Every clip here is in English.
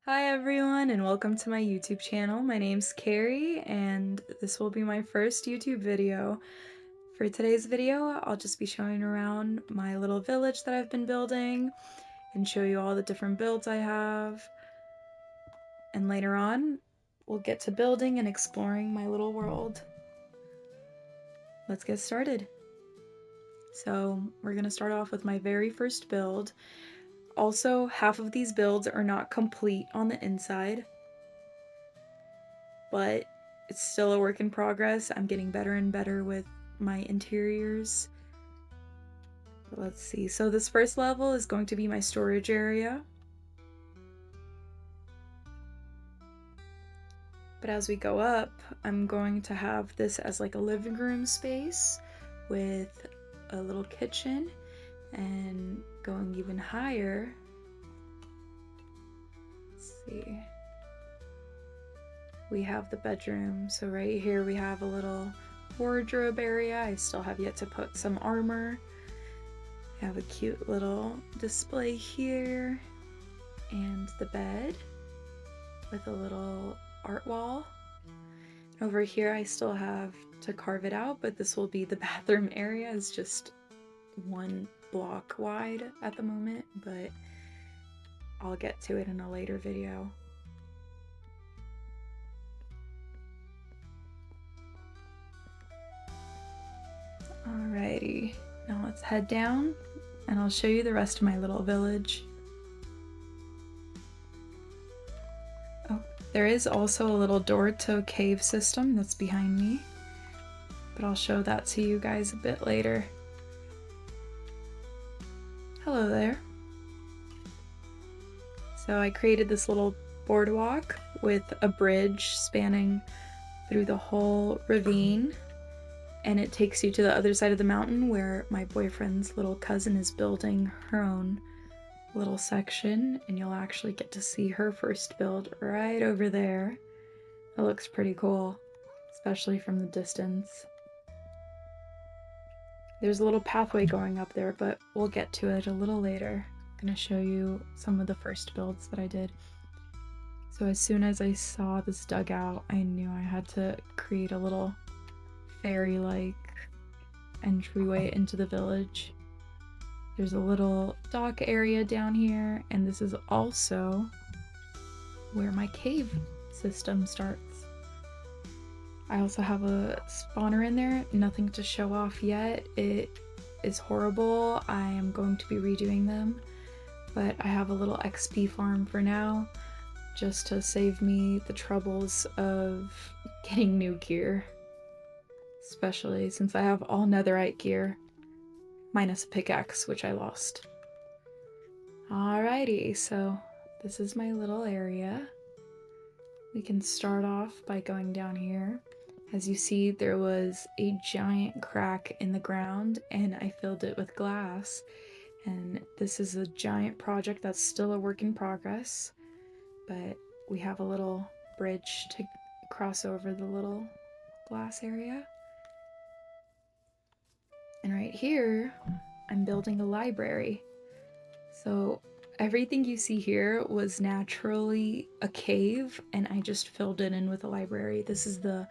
Hi everyone and welcome to my YouTube channel. My name's Carrie and this will be my first YouTube video. For today's video, I'll just be showing around my little village that I've been building and show you all the different builds I have. And later on, we'll get to building and exploring my little world. Let's get started. So we're gonna start off with my very first build. Also, half of these builds are not complete on the inside, but it's still a work in progress. I'm getting better and better with my interiors. But let's see. So this first level is going to be my storage area. But as we go up, I'm going to have this as like a living room space with a little kitchen, and going even higher. Let's see. We have the bedroom. So right here we have a little wardrobe area. I still have yet to put some armor. I have a cute little display here and the bed with a little art wall. Over here I still have to carve it out, but this will be the bathroom area. It's just one block wide at the moment, but I'll get to it in a later video. Alrighty, now let's head down and I'll show you the rest of my little village. Oh, there is also a little door to a cave system that's behind me, but I'll show that to you guys a bit later. Hello there. So I created this little boardwalk with a bridge spanning through the whole ravine, and it takes you to the other side of the mountain where my boyfriend's little cousin is building her own little section, and you'll actually get to see her first build right over there. It looks pretty cool, especially from the distance. There's a little pathway going up there, but we'll get to it a little later. I'm gonna show you some of the first builds that I did. So as soon as I saw this dugout, I knew I had to create a little fairy-like entryway into the village. There's a little dock area down here, and this is also where my cave system starts. I also have a spawner in there, nothing to show off yet. It is horrible. I am going to be redoing them, but I have a little XP farm for now, just to save me the troubles of getting new gear, especially since I have all netherite gear, minus a pickaxe, which I lost. Alrighty, so this is my little area. We can start off by going down here. As you see, there was a giant crack in the ground and I filled it with glass. And this is a giant project that's still a work in progress, but we have a little bridge to cross over the little glass area. And right here, I'm building a library. So everything you see here was naturally a cave, and I just filled it in with a library. This is the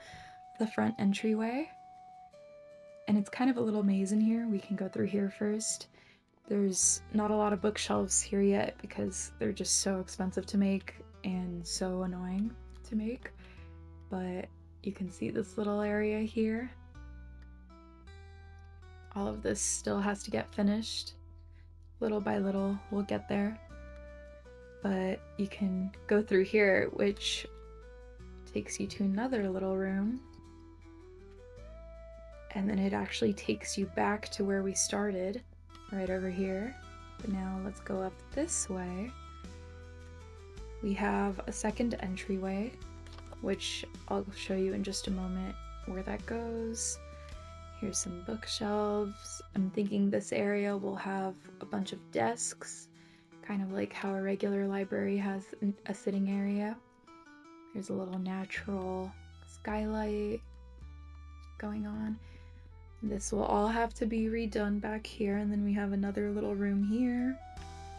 front entryway, and it's kind of a little maze in here. We can go through here first. There's not a lot of bookshelves here yet because they're just so expensive to make and so annoying to make, but you can see this little area here. All of this still has to get finished. Little by little, we'll get there. But you can go through here, which takes you to another little room. And then it actually takes you back to where we started, right over here. But now let's go up this way. We have a second entryway, which I'll show you in just a moment where that goes. Here's some bookshelves. I'm thinking this area will have a bunch of desks, kind of like how a regular library has a sitting area. There's a little natural skylight going on. This will all have to be redone back here, and then we have another little room here.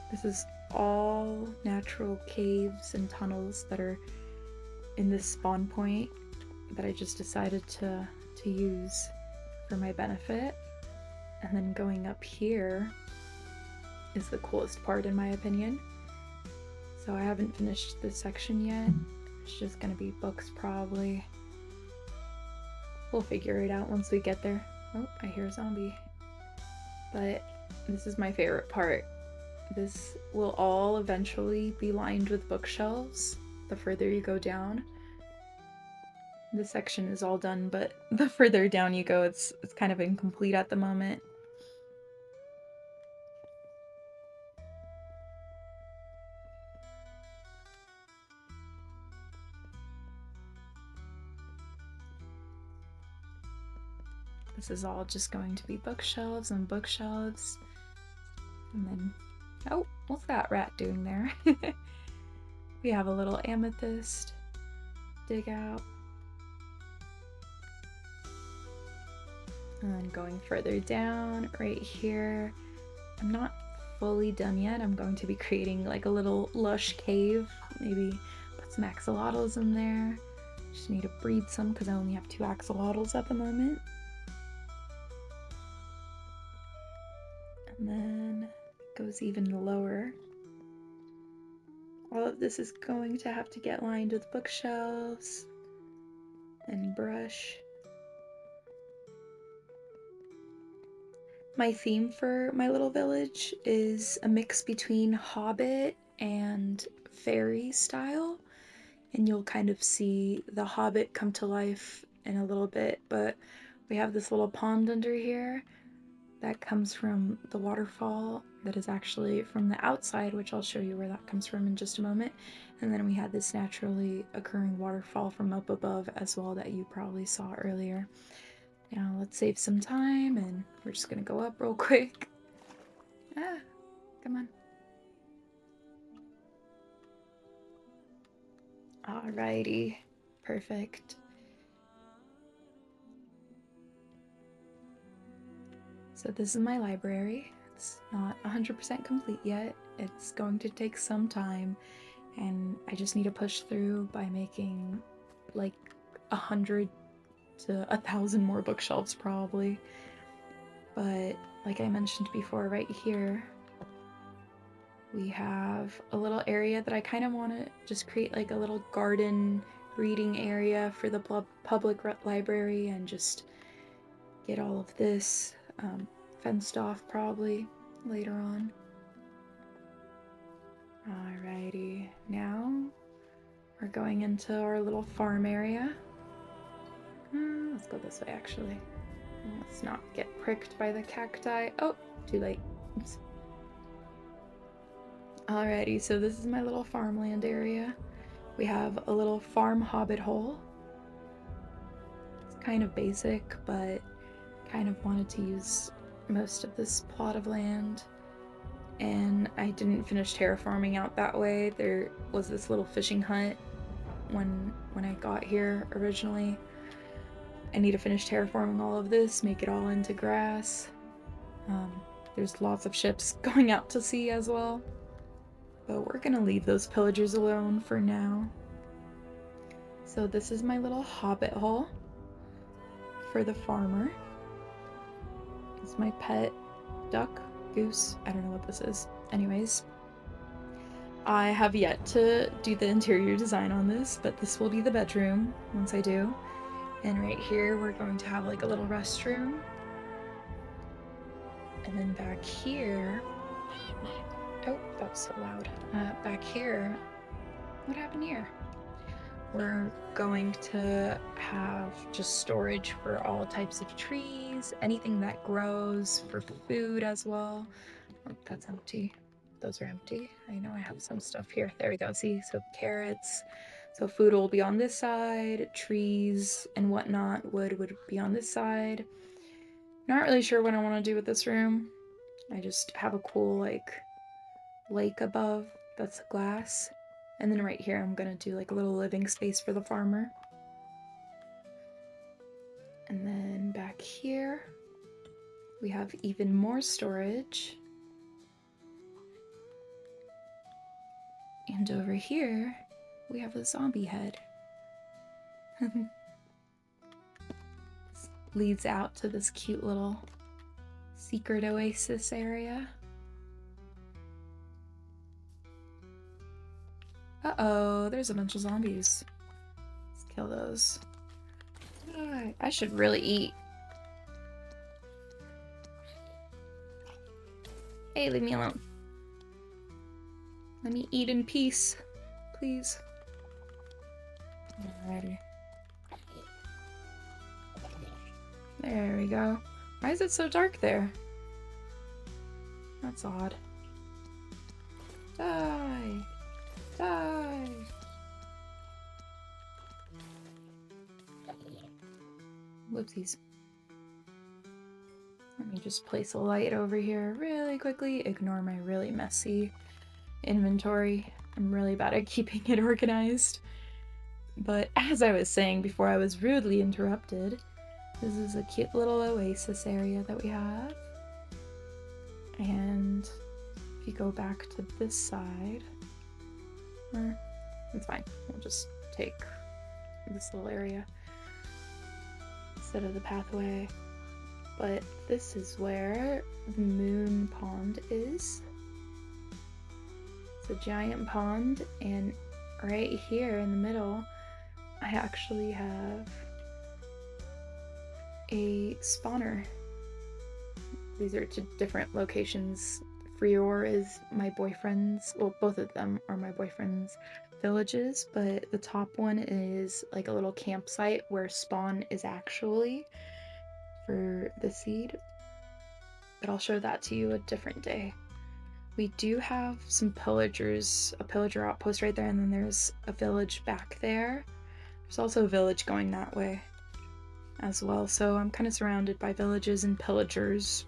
This is all natural caves and tunnels that are in this spawn point that I just decided to use for my benefit. And then going up here is the coolest part in my opinion. So I haven't finished this section yet. It's just gonna be books probably. We'll figure it out once we get there. Oh, I hear a zombie. But this is my favorite part. This will all eventually be lined with bookshelves the further you go down. This section is all done, but the further down you go, it's kind of incomplete at the moment. This is all just going to be bookshelves and bookshelves. And then, oh, what's that rat doing there? We have a little amethyst dig out. And then going further down, right here, I'm not fully done yet. I'm going to be creating like a little lush cave. Maybe put some axolotls in there. Just need to breed some because I only have 2 axolotls at the moment. And then it goes even lower. All of this is going to have to get lined with bookshelves and brush. My theme for my little village is a mix between Hobbit and fairy style, and you'll kind of see the Hobbit come to life in a little bit, but we have this little pond under here that comes from the waterfall that is actually from the outside, which I'll show you where that comes from in just a moment. And then we had this naturally occurring waterfall from up above as well that you probably saw earlier. Now let's save some time and we're just gonna go up real quick. Ah, come on. Alrighty, perfect. So this is my library. It's not 100% complete yet. It's going to take some time and I just need to push through by making like 100 to 1,000 more bookshelves probably. But like I mentioned before, right here we have a little area that I kind of want to just create like a little garden reading area for the public library and just get all of this fenced off probably later on. Alrighty, now we're going into our little farm area. Let's go this way actually. Let's not get pricked by the cacti. Oh, too late. Oops. Alrighty, so this is my little farmland area. We have a little farm hobbit hole. It's kind of basic, but kind of wanted to use most of this plot of land. And I didn't finish terraforming out that way. There was this little fishing hut when I got here originally. I need to finish terraforming all of this, make it all into grass. There's lots of ships going out to sea as well. But we're gonna leave those pillagers alone for now. So this is my little hobbit hole for the farmer. It's my pet duck, goose, I don't know what this is. Anyways, I have yet to do the interior design on this, but this will be the bedroom once I do. And right here we're going to have like a little restroom. And then back here, oh, that was so loud. Back here, what happened here? We're going to have just storage for all types of trees, anything that grows, for food as well. Oh, that's empty. Those are empty. I know I have some stuff here. There we go. See, so carrots. So food will be on this side, trees and whatnot, wood would be on this side. Not really sure what I want to do with this room. I just have a cool like lake above that's glass. And then right here I'm gonna do like a little living space for the farmer. And then back here we have even more storage. And over here, we have a zombie head. This leads out to this cute little secret oasis area. Uh-oh, there's a bunch of zombies. Let's kill those. I should really eat. Hey, leave me alone. Let me eat in peace, please. Alrighty. There we go. Why is it so dark there? That's odd. Die! Die! Whoopsies. Let me just place a light over here really quickly. Ignore my really messy inventory. I'm really bad at keeping it organized. But as I was saying before I was rudely interrupted, this is a cute little oasis area that we have. And if you go back to this side, it's fine. We'll just take this little area instead of the pathway. But this is where the moon pond is. It's a giant pond, and right here in the middle, I actually have a spawner. These are two different locations. Frior is my boyfriend's, well, both of them are my boyfriend's villages, but the top one is like a little campsite where spawn is actually for the seed. But I'll show that to you a different day. We do have some pillagers, a pillager outpost right there, and then there's a village back there. There's also a village going that way as well, so I'm kind of surrounded by villages and pillagers.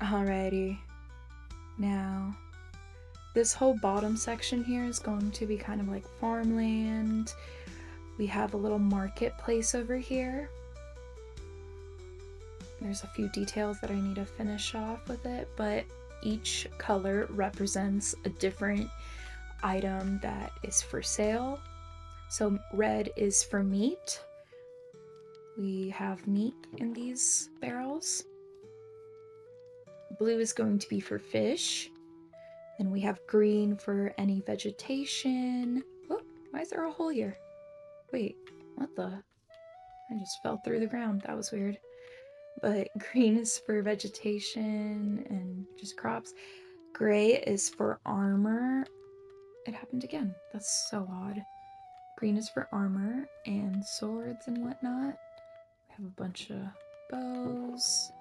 Alrighty. Now, this whole bottom section here is going to be kind of like farmland. We have a little marketplace over here. There's a few details that I need to finish off with it, but each color represents a different item that is for sale. So red is for meat. We have meat in these barrels. Blue is going to be for fish. Then we have green for any vegetation. Oh, why is there a hole here? Wait, what the? I just fell through the ground. That was weird. But green is for vegetation and just crops. Gray is for armor. It happened again. That's so odd. Green is for armor and swords and whatnot. We have a bunch of bows.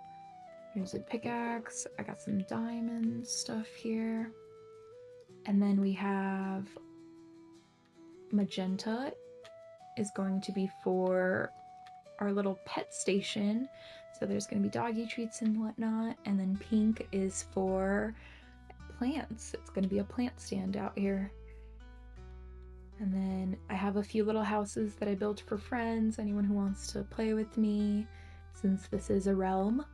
Here's a pickaxe. I got some diamond stuff here. And then we have magenta is going to be for our little pet station. So there's going to be doggy treats and whatnot. And then pink is for plants. It's going to be a plant stand out here. And then I have a few little houses that I built for friends, anyone who wants to play with me, since this is a realm.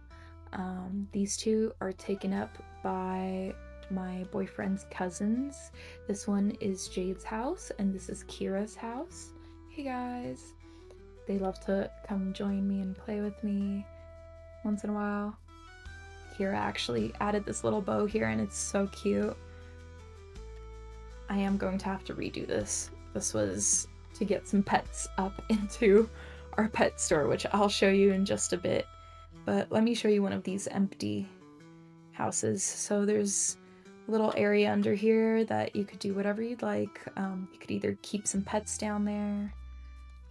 These two are taken up by my boyfriend's cousins. This one is Jade's house, and this is Kira's house. Hey guys! They love to come join me and play with me once in a while. Kira actually added this little bow here, and it's so cute. I am going to have to redo this. This was to get some pets up into our pet store, which I'll show you in just a bit. But let me show you one of these empty houses. So there's a little area under here that you could do whatever you'd like. You could either keep some pets down there,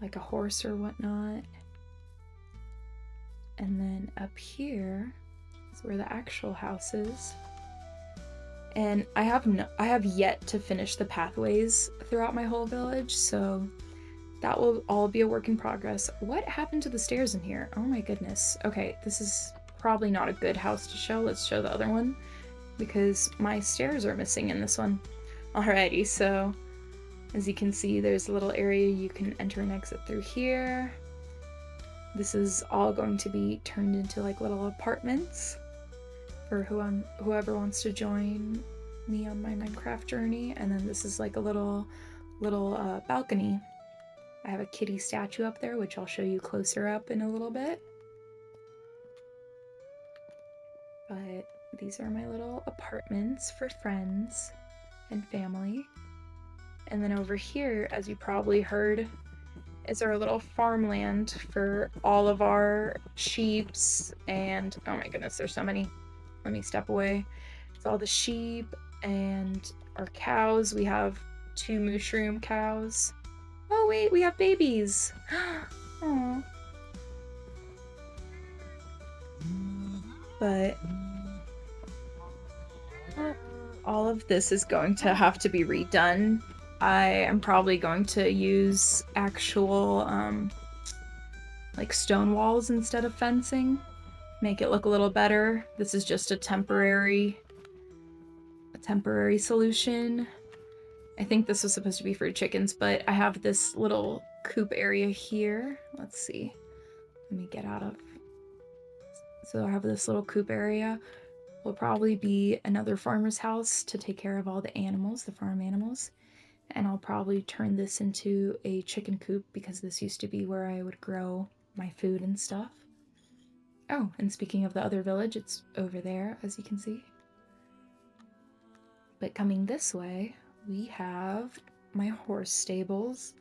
like a horse or whatnot. And then up here is where the actual house is. And I have yet to finish the pathways throughout my whole village, so that will all be a work in progress. What happened to the stairs in here? Oh my goodness. Okay, this is probably not a good house to show. Let's show the other one, because my stairs are missing in this one. Alrighty, so as you can see, there's a little area you can enter and exit through here. This is all going to be turned into like little apartments for whoever wants to join me on my Minecraft journey. And then this is like a little balcony. I have a kitty statue up there, which I'll show you closer up in a little bit. But these are my little apartments for friends and family. And then over here, as you probably heard, is our little farmland for all of our sheeps and, oh my goodness, there's so many. Let me step away. It's all the sheep and our cows. We have 2 mushroom cows. Oh wait, we have babies. Aww. But all of this is going to have to be redone. I am probably going to use actual like stone walls instead of fencing. Make it look a little better. This is just a temporary solution. I think this was supposed to be for chickens, but I have this little coop area here. Let's see. Let me get out of. So I have this little coop area. Will probably be another farmer's house to take care of all the animals, the farm animals. And I'll probably turn this into a chicken coop because this used to be where I would grow my food and stuff. Oh, and speaking of the other village, it's over there, as you can see. But coming this way, we have my horse stables.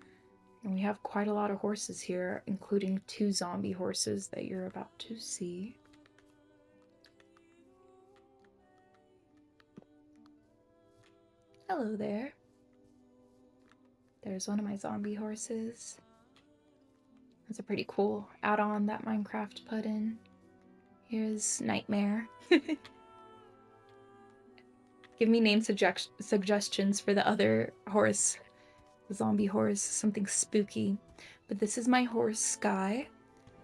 And we have quite a lot of horses here, including 2 zombie horses that you're about to see. Hello there. There's one of my zombie horses. That's a pretty cool add-on that Minecraft put in. Here's Nightmare. Give me name suggestions for the other horse. The zombie horse, something spooky. But this is my horse, Sky.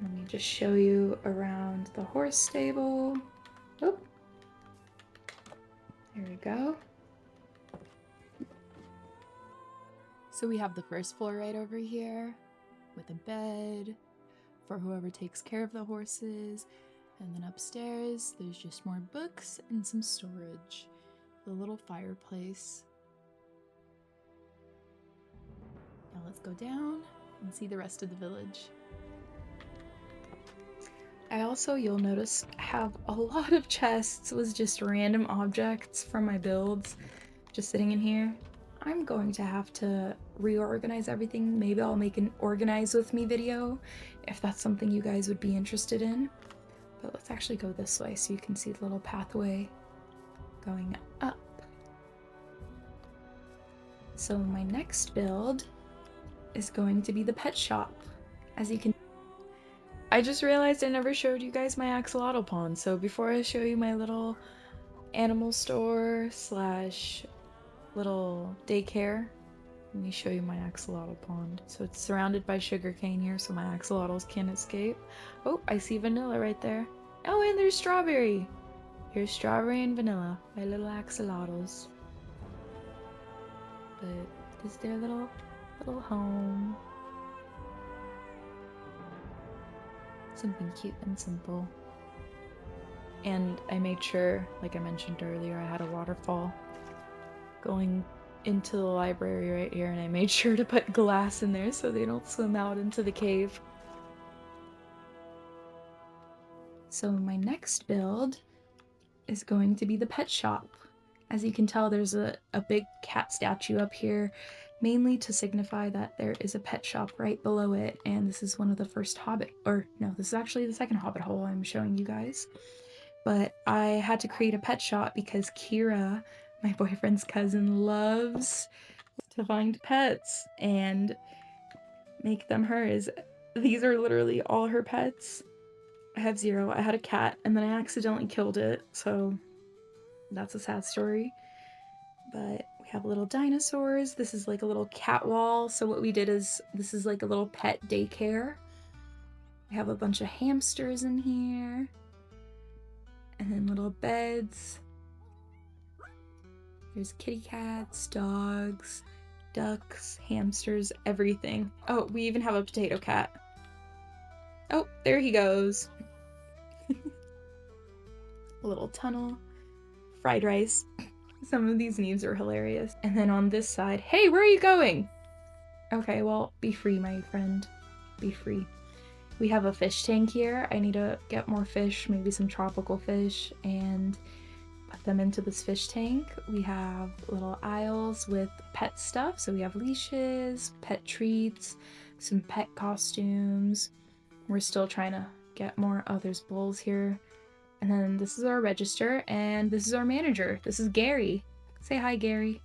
Let me just show you around the horse stable. Oh, there we go. So we have the first floor right over here with a bed for whoever takes care of the horses. And then upstairs, there's just more books and some storage. The little fireplace. Now let's go down and see the rest of the village. I also, you'll notice, have a lot of chests with just random objects from my builds just sitting in here. I'm going to have to reorganize everything. Maybe I'll make an organize with me video if that's something you guys would be interested in. But let's actually go this way so you can see the little pathway going up. So my next build is going to be the pet shop. As you can, I just realized I never showed you guys my axolotl pond. So before I show you my little animal store slash little daycare, let me show you my axolotl pond. So it's surrounded by sugarcane here, so my axolotls can't escape. Oh, I see vanilla right there. Oh, and there's strawberry. Here's strawberry and vanilla, my little axolotls. But this is their little home. Something cute and simple. And I made sure, like I mentioned earlier, I had a waterfall going into the library right here, and I made sure to put glass in there so they don't swim out into the cave. So my next build is going to be the pet shop. As you can tell, there's a big cat statue up here, mainly to signify that there is a pet shop right below it, and this is one of the first Hobbit, or no, this is actually the second Hobbit hole I'm showing you guys. But I had to create a pet shop because Kira, my boyfriend's cousin, loves to find pets and make them hers. These are literally all her pets. I have 0. I had a cat and then I accidentally killed it, so that's a sad story. But we have little dinosaurs. This is like a little cat wall. So what we did is, this is like a little pet daycare. We have a bunch of hamsters in here. And then little beds. There's kitty cats, dogs, ducks, hamsters, everything. Oh, we even have a potato cat. Oh, there he goes. A little tunnel. Fried rice. Some of these needs are hilarious. And then on this side, hey, where are you going? Okay, well, be free, my friend. Be free. We have a fish tank here. I need to get more fish, maybe some tropical fish, and put them into this fish tank. We have little aisles with pet stuff. So we have leashes, pet treats, some pet costumes. We're still trying to get more. Oh, there's bowls here. And then this is our register, and this is our manager. This is Gary. Say hi, Gary.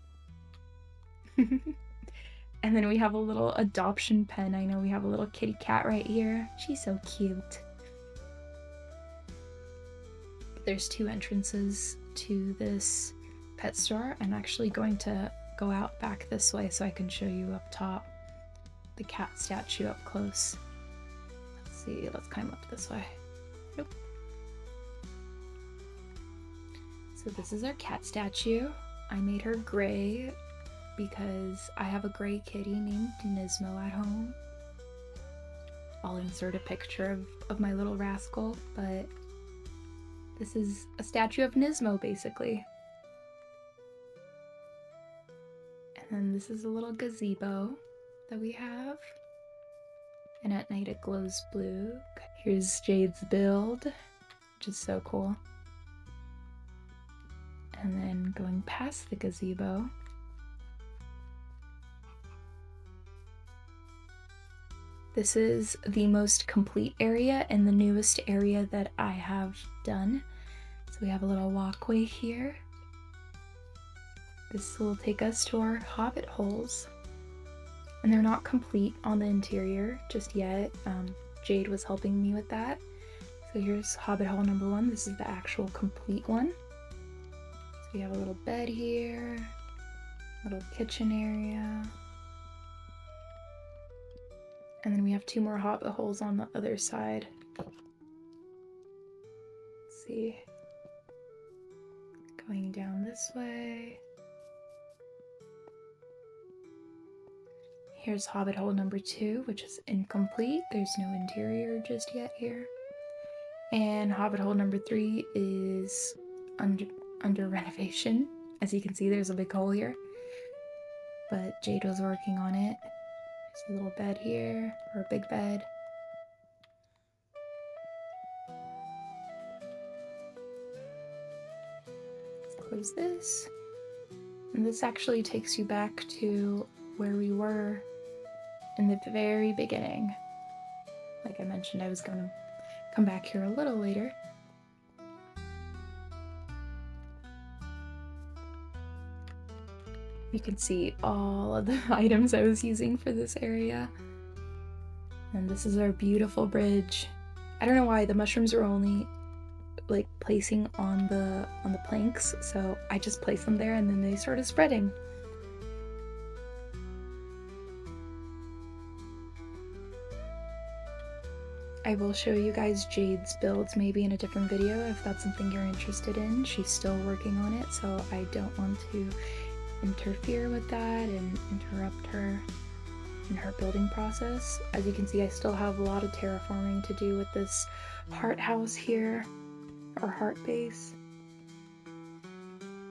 And then we have a little adoption pen. I know we have a little kitty cat right here. She's so cute. There's 2 entrances to this pet store. I'm actually going to go out back this way so I can show you up top the cat statue up close. Let's see, let's climb up this way. Nope. So this is our cat statue. I made her gray because I have a gray kitty named Nismo at home. I'll insert a picture of my little rascal, but this is a statue of Nismo, basically. And then this is a little gazebo that we have. And at night it glows blue. Here's Jade's build, which is so cool. And then going past the gazebo, this is the most complete area and the newest area that I have done. So we have a little walkway here. This will take us to our hobbit holes. And they're not complete on the interior just yet. Jade was helping me with that. So here's hobbit hole number 1. This is the actual complete one. So we have a little bed here, little kitchen area. And then we have 2 more hobbit holes on the other side. Let's see. Going down this way. Here's hobbit hole number 2, which is incomplete. There's no interior just yet here. And hobbit hole number 3 is under renovation. As you can see, there's a big hole here. But Jade was working on it. There's a little bed here, or a big bed. Let's close this. And this actually takes you back to where we were in the very beginning. Like I mentioned, I was going to come back here a little later. You can see all of the items I was using for this area. And this is our beautiful bridge. I don't know why the mushrooms are only like placing on the planks, so I just placed them there and then they started spreading. I will show you guys Jade's builds maybe in a different video if that's something you're interested in. She's still working on it, so I don't want to interfere with that and interrupt her in her building process. As you can see, I still have a lot of terraforming to do with this heart house here, or heart base.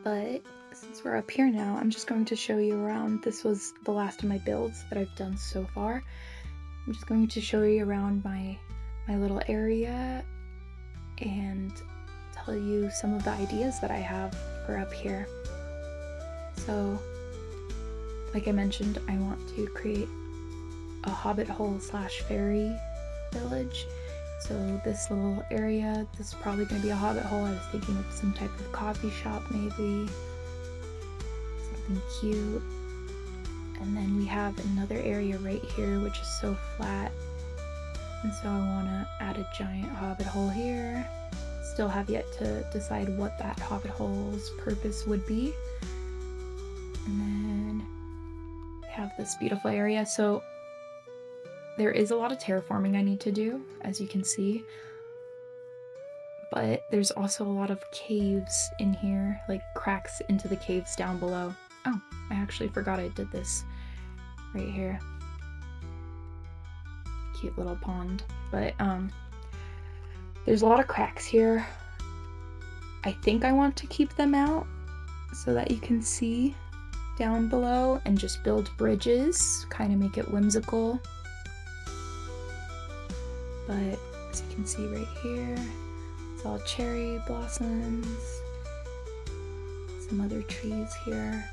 But since we're up here now, I'm just going to show you around. This was the last of my builds that I've done so far. I'm just going to show you around my little area and tell you some of the ideas that I have for up here. So, like I mentioned, I want to create a hobbit hole / fairy village. So this little area, this is probably going to be a hobbit hole. I was thinking of some type of coffee shop maybe, something cute. And then we have another area right here which is so flat, and so I want to add a giant hobbit hole here. Still have yet to decide what that hobbit hole's purpose would be. And then we have this beautiful area. So there is a lot of terraforming I need to do, as you can see, but there's also a lot of caves in here, like cracks into the caves down below. Oh, I actually forgot I did this right here. Cute little pond. But there's a lot of cracks here. I think I want to keep them out so that you can see down below and just build bridges, kind of make it whimsical. But as you can see right here, it's all cherry blossoms, some other trees here.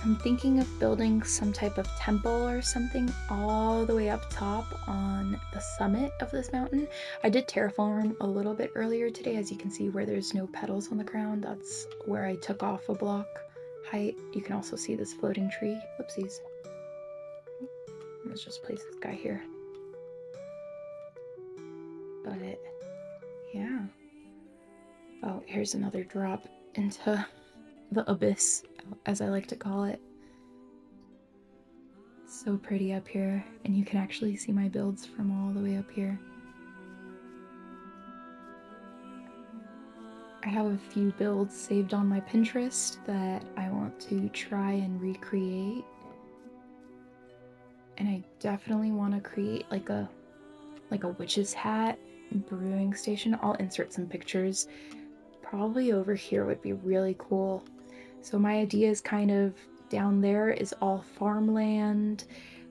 I'm thinking of building some type of temple or something all the way up top on the summit of this mountain. I did terraform a little bit earlier today. As you can see where there's no petals on the ground, that's where I took off a block height. You can also see this floating tree. Whoopsies. Let's just place this guy here. But yeah. Oh, here's another drop into the abyss, as I like to call it. It's so pretty up here, and you can actually see my builds from all the way up here. I have a few builds saved on my Pinterest that I want to try and recreate. And I definitely want to create like a witch's hat brewing station. I'll insert some pictures. Probably over here would be really cool. So my idea is kind of down there is all farmland,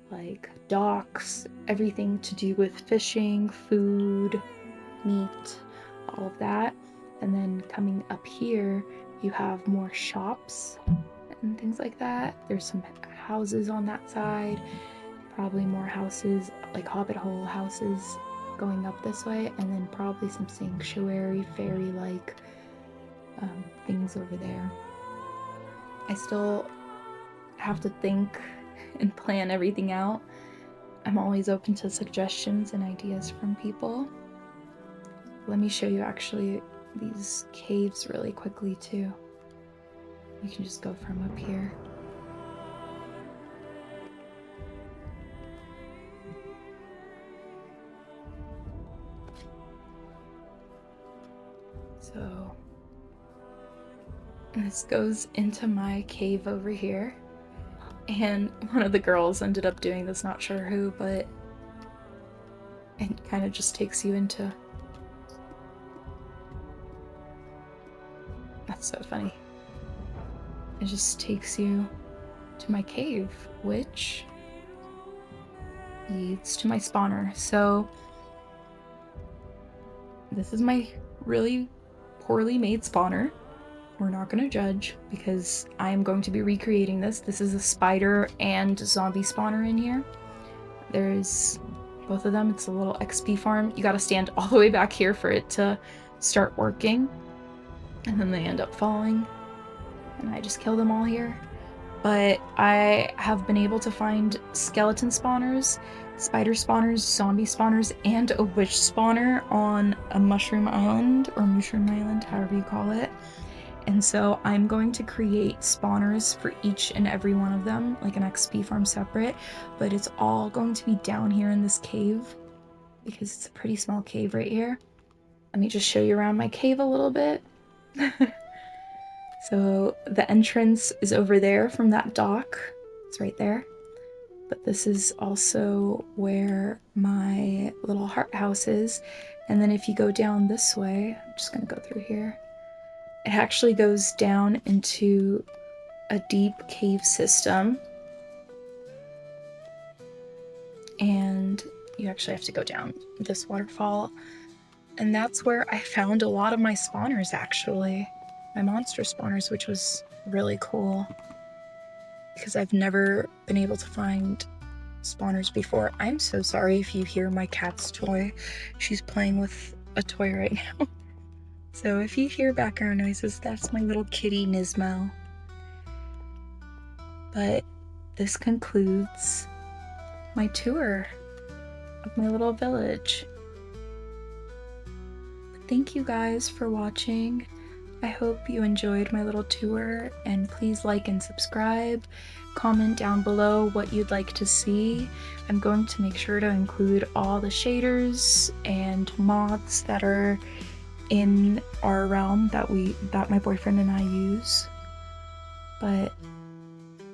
like docks, everything to do with fishing, food, meat, all of that. And then coming up here, you have more shops and things like that. There's some houses on that side, probably more houses, like hobbit hole houses going up this way, and then probably some sanctuary, fairy-like things over there. I still have to think and plan everything out. I'm always open to suggestions and ideas from people. Let me show you actually these caves really quickly too. You can just go from up here. So this goes into my cave over here. And one of the girls ended up doing this, not sure who, but it kind of just takes you into... That's so funny. It just takes you to my cave, which leads to my spawner. So this is my really poorly made spawner. We're not going to judge because I am going to be recreating this. This is a spider and zombie spawner in here. There's both of them. It's a little XP farm. You got to stand all the way back here for it to start working. And then they end up falling. And I just kill them all here. But I have been able to find skeleton spawners, spider spawners, zombie spawners, and a witch spawner on a mushroom island, or mushroom island, however you call it. And so I'm going to create spawners for each and every one of them, like an XP farm separate, but it's all going to be down here in this cave because it's a pretty small cave right here. Let me just show you around my cave a little bit. So the entrance is over there from that dock. It's right there. But this is also where my little heart house is. And then if you go down this way, I'm just gonna go through here. It actually goes down into a deep cave system. And you actually have to go down this waterfall. And that's where I found a lot of my spawners, actually. My monster spawners, which was really cool. Because I've never been able to find spawners before. I'm so sorry if you hear my cat's toy. She's playing with a toy right now. So if you hear background noises, that's my little kitty Nismo. But this concludes my tour of my little village. Thank you guys for watching. I hope you enjoyed my little tour, and please like and subscribe. Comment down below what you'd like to see. I'm going to make sure to include all the shaders and mods that are in our realm that my boyfriend and I use. But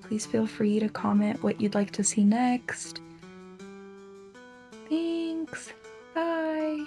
please feel free to comment what you'd like to see next. Thanks. Bye.